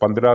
15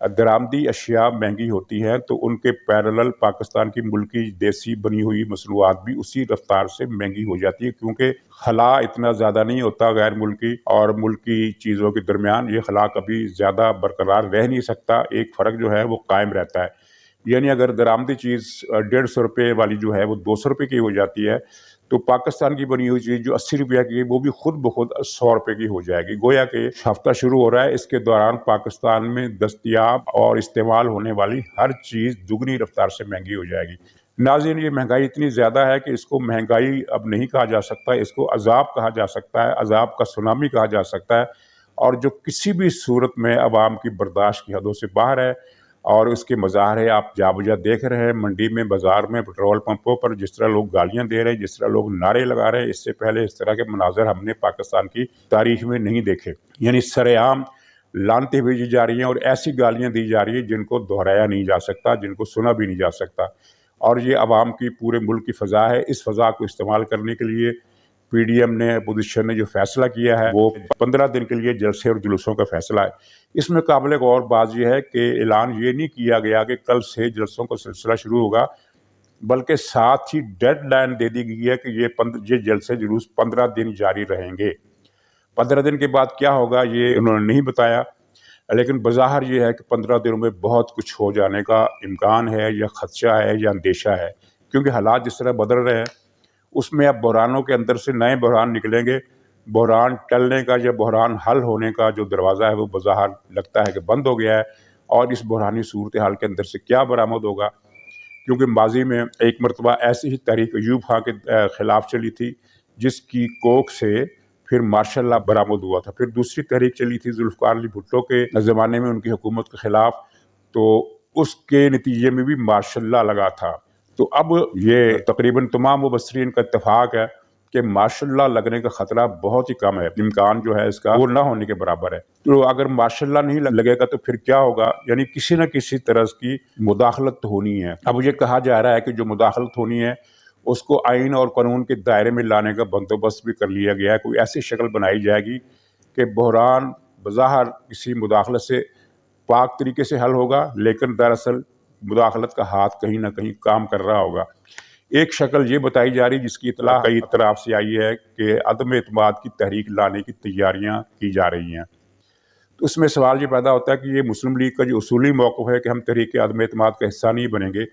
درآمدی اشیاء مہنگی ہوتی ہیں تو ان کے پیرالل پاکستان کی ملکی دیسی بنی ہوئی مصنوعات بھی اسی رفتار سے مہنگی ہو جاتی ہے، کیونکہ خلا اتنا زیادہ نہیں ہوتا غیر ملکی اور ملکی چیزوں کے درمیان، یہ خلا کبھی زیادہ برقرار رہ نہیں سکتا، ایک فرق جو ہے وہ قائم رہتا ہے۔ یعنی اگر درآمدی چیز 150 روپے والی جو ہے وہ 200 روپے کی ہو جاتی ہے تو پاکستان کی بنی ہوئی چیز جو 80 روپے کی ہے وہ بھی خود بخود 100 روپے کی ہو جائے گی۔ گویا کہ ہفتہ شروع ہو رہا ہے، اس کے دوران پاکستان میں دستیاب اور استعمال ہونے والی ہر چیز دگنی رفتار سے مہنگی ہو جائے گی۔ ناظرین، یہ مہنگائی اتنی زیادہ ہے کہ اس کو مہنگائی اب نہیں کہا جا سکتا، اس کو عذاب کہا جا سکتا ہے، عذاب کا سونامی کہا جا سکتا ہے، اور جو کسی بھی صورت میں عوام کی برداشت کی حدوں سے باہر ہے۔ اور اس کے مظاہر ہے آپ جا بجا دیکھ رہے ہیں، منڈی میں، بازار میں، پیٹرول پمپوں پر جس طرح لوگ گالیاں دے رہے ہیں، جس طرح لوگ نعرے لگا رہے ہیں، اس سے پہلے اس طرح کے مناظر ہم نے پاکستان کی تاریخ میں نہیں دیکھے۔ یعنی سر عام لانتیں بھیجی جا رہی ہیں اور ایسی گالیاں دی جا رہی ہیں جن کو دہرایا نہیں جا سکتا، جن کو سنا بھی نہیں جا سکتا، اور یہ عوام کی پورے ملک کی فضا ہے۔ اس فضا کو استعمال کرنے کے لیے پی ڈی ایم نے، اپوزیشن نے جو فیصلہ کیا ہے وہ 15 دن کے لیے جلسے اور جلوسوں کا فیصلہ ہے۔ اس میں قابل غور بات یہ ہے کہ اعلان یہ نہیں کیا گیا کہ کل سے جلسوں کا سلسلہ شروع ہوگا، بلکہ ساتھ ہی ڈیڈ لائن دے دی گئی ہے کہ یہ جلسے جلوس 15 دن جاری رہیں گے۔ 15 دن کے بعد کیا ہوگا یہ انہوں نے نہیں بتایا، لیکن بظاہر یہ ہے کہ 15 دنوں میں بہت کچھ ہو جانے کا امکان ہے، یا خدشہ ہے، یا اندیشہ ہے، کیونکہ حالات جس طرح بدل رہے ہیں اس میں اب بحرانوں کے اندر سے نئے بحران نکلیں گے۔ بحران ٹلنے کا یا بحران حل ہونے کا جو دروازہ ہے وہ بظاہر لگتا ہے کہ بند ہو گیا ہے، اور اس بحرانی صورتحال کے اندر سے کیا برآمد ہوگا، کیونکہ ماضی میں ایک مرتبہ ایسی ہی تحریک ایوب خان کے خلاف چلی تھی جس کی کوکھ سے پھر مارشل لا برآمد ہوا تھا، پھر دوسری تحریک چلی تھی ذوالفقار علی بھٹو کے زمانے میں ان کی حکومت کے خلاف، تو اس کے نتیجے میں بھی مارشل لا لگا تھا۔ تو اب یہ تقریباً تمام مبصرین کا اتفاق ہے کہ مارشل لا لگنے کا خطرہ بہت ہی کم ہے، امکان جو ہے اس کا وہ نہ ہونے کے برابر ہے۔ تو اگر مارشل لا نہیں لگے گا تو پھر کیا ہوگا، یعنی کسی نہ کسی طرح کی مداخلت ہونی ہے۔ اب یہ کہا جا رہا ہے کہ جو مداخلت ہونی ہے اس کو آئین اور قانون کے دائرے میں لانے کا بندوبست بھی کر لیا گیا ہے، کوئی ایسی شکل بنائی جائے گی کہ بحران بظاہر کسی مداخلت سے پاک طریقے سے حل ہوگا، لیکن دراصل مداخلت کا ہاتھ کہیں نہ کہیں کام کر رہا ہوگا۔ ایک شکل یہ بتائی جا رہی جس کی اطلاع کئی طرف سے آئی ہے کہ عدم اعتماد کی تحریک لانے کی تیاریاں کی جا رہی ہیں۔ تو اس میں سوال یہ پیدا ہوتا ہے کہ یہ مسلم لیگ کا جو اصولی موقف ہے کہ ہم تحریک عدم اعتماد کا حصہ نہیں بنیں گے،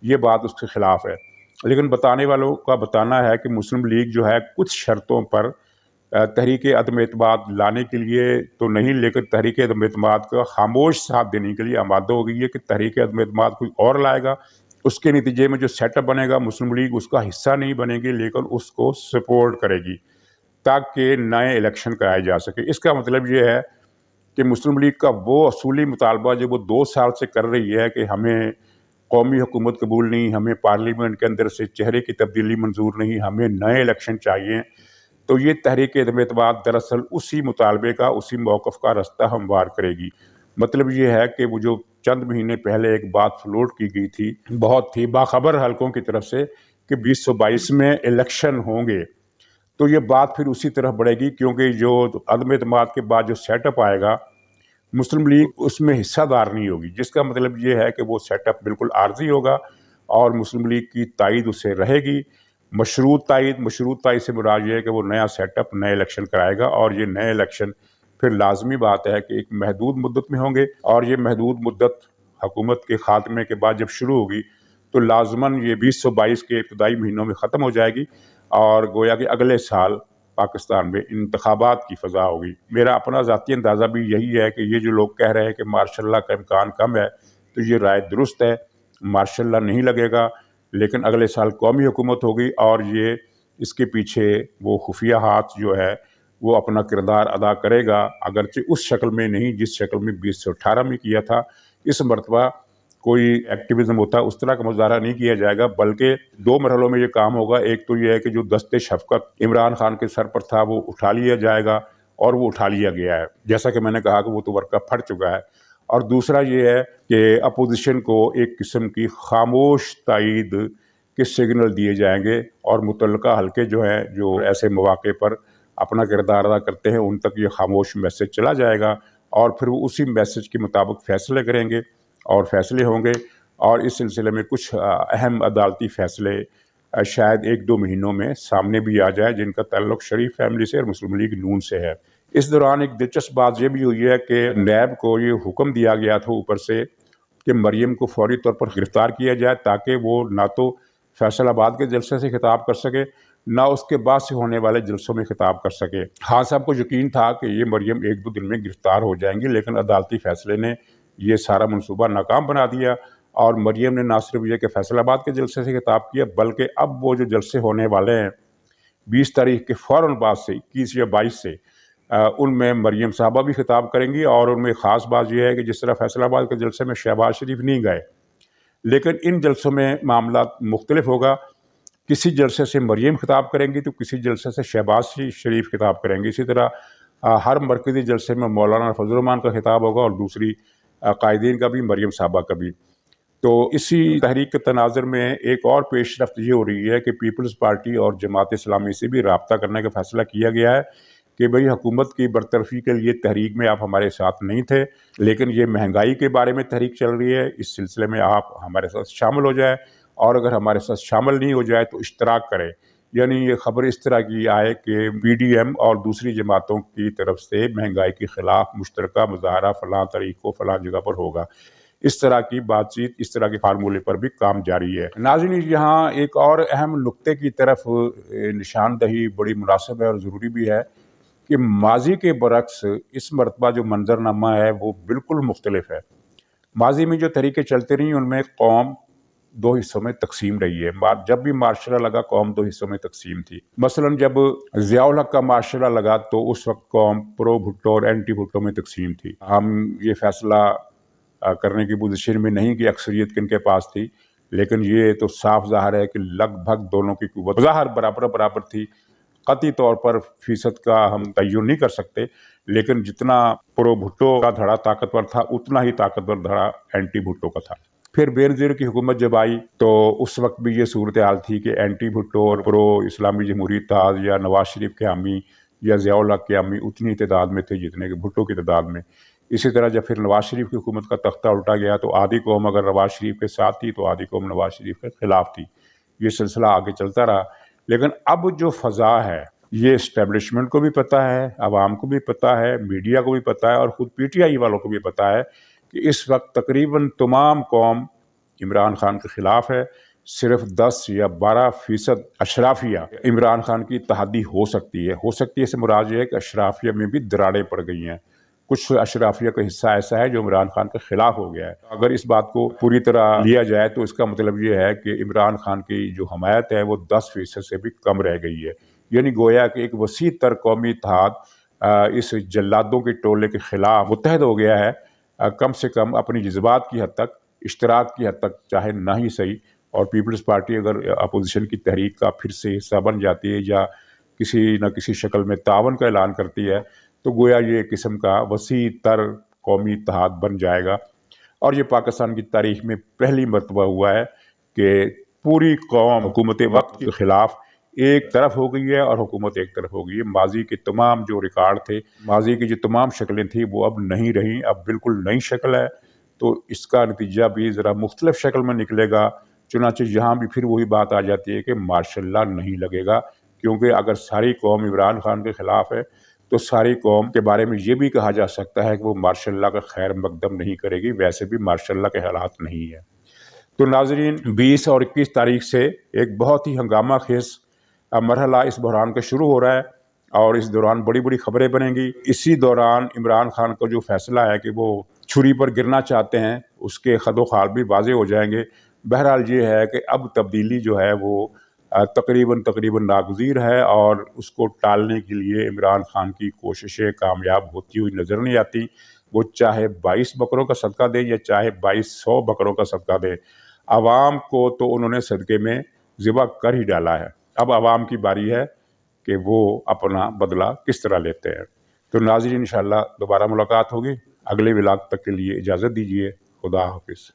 یہ بات اس کے خلاف ہے، لیکن بتانے والوں کا بتانا ہے کہ مسلم لیگ جو ہے کچھ شرطوں پر تحریک عدم اعتماد لانے کے لیے تو نہیں، لیکن تحریک عدم اعتماد کا خاموش ساتھ دینے کے لیے آمادہ ہو گئی ہے کہ تحریک عدم اعتماد کوئی اور لائے گا، اس کے نتیجے میں جو سیٹ اپ بنے گا مسلم لیگ اس کا حصہ نہیں بنے گی، لیکن اس کو سپورٹ کرے گی تاکہ نئے الیکشن کرائے جا سکے۔ اس کا مطلب یہ ہے کہ مسلم لیگ کا وہ اصولی مطالبہ جو وہ 2 سال سے کر رہی ہے کہ ہمیں قومی حکومت قبول نہیں، ہمیں پارلیمنٹ کے اندر سے چہرے کی تبدیلی منظور نہیں، ہمیں نئے الیکشن چاہیے، تو یہ تحریک عدم اعتماد دراصل اسی مطالبے کا، اسی موقف کا رستہ ہموار کرے گی۔ مطلب یہ ہے کہ وہ جو چند مہینے پہلے ایک بات فلوٹ کی گئی تھی، بہت تھی باخبر حلقوں کی طرف سے کہ 2022 میں الیکشن ہوں گے، تو یہ بات پھر اسی طرح بڑھے گی، کیونکہ جو عدم اعتماد کے بعد جو سیٹ اپ آئے گا مسلم لیگ اس میں حصہ دار نہیں ہوگی، جس کا مطلب یہ ہے کہ وہ سیٹ اپ بالکل عارضی ہوگا اور مسلم لیگ کی تائید اسے رہے گی۔ مشروط تائید سے مراد یہ ہے کہ وہ نیا سیٹ اپ، نئے الیکشن کرائے گا، اور یہ نئے الیکشن پھر لازمی بات ہے کہ ایک محدود مدت میں ہوں گے، اور یہ محدود مدت حکومت کے خاتمے کے بعد جب شروع ہوگی تو لازماً یہ 2022 کے ابتدائی مہینوں میں ختم ہو جائے گی، اور گویا کہ اگلے سال پاکستان میں انتخابات کی فضا ہوگی۔ میرا اپنا ذاتی اندازہ بھی یہی ہے کہ یہ جو لوگ کہہ رہے ہیں کہ مارشل لا کا امکان کم ہے، تو یہ رائے درست ہے، مارشل لا نہیں لگے گا، لیکن اگلے سال قومی حکومت ہوگی، اور یہ اس کے پیچھے وہ خفیہ ہاتھ جو ہے وہ اپنا کردار ادا کرے گا، اگرچہ اس شکل میں نہیں جس شکل میں 2018 میں کیا تھا۔ اس مرتبہ کوئی ایکٹیویزم ہوتا ہے اس طرح کا مظاہرہ نہیں کیا جائے گا، بلکہ 2 مرحلوں میں یہ کام ہوگا۔ ایک تو یہ ہے کہ جو دست شفقت عمران خان کے سر پر تھا وہ اٹھا لیا جائے گا، اور وہ اٹھا لیا گیا ہے، جیسا کہ میں نے کہا کہ وہ تو ورقہ پھٹ چکا ہے۔ اور دوسرا یہ ہے کہ اپوزیشن کو ایک قسم کی خاموش تائید کے سگنل دیے جائیں گے، اور متعلقہ حلقے جو ہیں جو ایسے مواقع پر اپنا کردار ادا کرتے ہیں ان تک یہ خاموش میسج چلا جائے گا، اور پھر وہ اسی میسج کے مطابق فیصلے کریں گے اور فیصلے ہوں گے، اور اس سلسلے میں کچھ اہم عدالتی فیصلے شاید 1-2 مہینوں میں سامنے بھی آ جائے، جن کا تعلق شریف فیملی سے اور مسلم لیگ نون سے ہے۔ اس دوران ایک دلچسپ بات یہ بھی ہوئی ہے کہ نیب کو یہ حکم دیا گیا تھا اوپر سے کہ مریم کو فوری طور پر گرفتار کیا جائے، تاکہ وہ نہ تو فیصل آباد کے جلسے سے خطاب کر سکے، نہ اس کے بعد سے ہونے والے جلسوں میں خطاب کر سکے۔ خان صاحب کو یقین تھا کہ یہ مریم 1-2 دن میں گرفتار ہو جائیں گی، لیکن عدالتی فیصلے نے یہ سارا منصوبہ ناکام بنا دیا، اور مریم نے نہ صرف یہ کہ فیصل آباد کے جلسے سے خطاب کیا، بلکہ اب وہ جو جلسے ہونے والے ہیں 20 تاریخ کے فوراً بعد سے 21 یا 22 سے ان میں مریم صاحبہ بھی خطاب کریں گی، اور ان میں خاص بات یہ ہے کہ جس طرح فیصل آباد کے جلسے میں شہباز شریف نہیں گئے، لیکن ان جلسوں میں معاملات مختلف ہوگا۔ کسی جلسے سے مریم خطاب کریں گی تو کسی جلسے سے شہباز شریف خطاب کریں گے۔ اسی طرح ہر مرکزی جلسے میں مولانا فضل الرحمان کا خطاب ہوگا، اور دوسری قائدین کا بھی، مریم صاحبہ کا بھی۔ تو اسی تحریک کے تناظر میں ایک اور پیش رفت یہ ہو رہی ہے کہ پیپلز پارٹی اور جماعت اسلامی سے بھی رابطہ کرنے کا فیصلہ کیا گیا ہے کہ بھئی حکومت کی برطرفی کے لیے تحریک میں آپ ہمارے ساتھ نہیں تھے، لیکن یہ مہنگائی کے بارے میں تحریک چل رہی ہے، اس سلسلے میں آپ ہمارے ساتھ شامل ہو جائے، اور اگر ہمارے ساتھ شامل نہیں ہو جائے تو اشتراک کریں۔ یعنی یہ خبر اس طرح کی آئے کہ پی ڈی ایم اور دوسری جماعتوں کی طرف سے مہنگائی کے خلاف مشترکہ مظاہرہ فلاں تاریخ کو فلاں جگہ پر ہوگا۔ اس طرح کی بات چیت، اس طرح کے فارمولے پر بھی کام جاری ہے۔ ناظرین، یہاں ایک اور اہم نقطے کی طرف نشاندہی بڑی مناسب ہے اور ضروری بھی ہے کہ ماضی کے برعکس اس مرتبہ جو منظرنامہ ہے وہ بالکل مختلف ہے۔ ماضی میں جو طریقے چلتے رہی ان میں قوم 2 حصوں میں تقسیم رہی ہے۔ جب بھی معاشرہ لگا قوم 2 حصوں میں تقسیم تھی۔ مثلا جب ضیاء الحق کا معاشرہ لگا تو اس وقت قوم پرو بھٹو اور اینٹی بھٹو میں تقسیم تھی۔ ہم یہ فیصلہ کرنے کی پوزیشن میں نہیں کہ اکثریت کن کے پاس تھی، لیکن یہ تو صاف ظاہر ہے کہ لگ بھگ دونوں کی قوت ظاہر برابر تھی۔ قطعی طور پر فیصد کا ہم تعین نہیں کر سکتے، لیکن جتنا پرو بھٹو کا دھڑا طاقتور تھا اتنا ہی طاقتور دھڑا اینٹی بھٹو کا تھا۔ پھر بینظیر کی حکومت جب آئی تو اس وقت بھی یہ صورتحال تھی کہ اینٹی بھٹو اور پرو اسلامی جمہوری اتحاد یا نواز شریف کے حامی یا ضیاء الحق کے حامی اتنی تعداد میں تھے جتنے کہ بھٹو کی تعداد میں۔ اسی طرح جب پھر نواز شریف کی حکومت کا تختہ الٹا گیا تو آدھی قوم اگر نواز شریف کے ساتھ تھی تو آدھی قوم نواز شریف کے خلاف تھی۔ یہ سلسلہ آگے چلتا رہا، لیکن اب جو فضا ہے یہ اسٹیبلشمنٹ کو بھی پتہ ہے، عوام کو بھی پتہ ہے، میڈیا کو بھی پتہ ہے، اور خود پی ٹی آئی والوں کو بھی پتہ ہے کہ اس وقت تقریباً تمام قوم عمران خان کے خلاف ہے۔ صرف 10 یا 12% اشرافیہ عمران خان کی اتحادی ہو سکتی ہے سے مراد یہ ہے کہ اشرافیہ میں بھی دراڑیں پڑ گئی ہیں۔ کچھ اشرافیہ کا حصہ ایسا ہے جو عمران خان کے خلاف ہو گیا ہے۔ اگر اس بات کو پوری طرح لیا جائے تو اس کا مطلب یہ ہے کہ عمران خان کی جو حمایت ہے وہ 10% سے بھی کم رہ گئی ہے۔ یعنی گویا کہ ایک وسیع تر قومی اتحاد اس جلادوں کے ٹولے کے خلاف متحد ہو گیا ہے، کم سے کم اپنی جذبات کی حد تک، اشتراک کی حد تک چاہے نہ ہی صحیح۔ اور پیپلز پارٹی اگر اپوزیشن کی تحریک کا پھر سے حصہ بن جاتی ہے یا کسی نہ کسی شکل میں تعاون کا اعلان کرتی ہے تو گویا یہ قسم کا وسیع تر قومی اتحاد بن جائے گا۔ اور یہ پاکستان کی تاریخ میں پہلی مرتبہ ہوا ہے کہ پوری قوم حکومت وقت کے خلاف ایک طرف ہو گئی ہے اور حکومت ایک طرف ہو گئی ہے۔ ماضی کے تمام جو ریکارڈ تھے، ماضی کی جو تمام شکلیں تھیں وہ اب نہیں رہیں، اب بالکل نئی شکل ہے۔ تو اس کا نتیجہ بھی ذرا مختلف شکل میں نکلے گا۔ چنانچہ یہاں بھی پھر وہی بات آ جاتی ہے کہ مارشل لا نہیں لگے گا، کیونکہ اگر ساری قوم عمران خان کے خلاف ہے تو ساری قوم کے بارے میں یہ بھی کہا جا سکتا ہے کہ وہ مارشل لا کا خیر مقدم نہیں کرے گی۔ ویسے بھی مارشل لا کے حالات نہیں ہیں۔ تو ناظرین، 20 اور 21 تاریخ سے ایک بہت ہی ہنگامہ خیز مرحلہ اس بحران کا شروع ہو رہا ہے، اور اس دوران بڑی بڑی خبریں بنیں گی۔ اسی دوران عمران خان کا جو فیصلہ ہے کہ وہ چھری پر گرنا چاہتے ہیں، اس کے خد و خال بھی واضح ہو جائیں گے۔ بہرحال یہ ہے کہ اب تبدیلی جو ہے وہ تقریباً ناگزیر ہے، اور اس کو ٹالنے کے لیے عمران خان کی کوششیں کامیاب ہوتی ہوئی نظر نہیں آتی۔ وہ چاہے 22 بکروں کا صدقہ دیں یا چاہے 2200 بکروں کا صدقہ دیں، عوام کو تو انہوں نے صدقے میں ذبح کر ہی ڈالا ہے۔ اب عوام کی باری ہے کہ وہ اپنا بدلہ کس طرح لیتے ہیں۔ تو ناظرین، انشاءاللہ دوبارہ ملاقات ہوگی۔ اگلے ولاگ تک کے لیے اجازت دیجیے۔ خدا حافظ۔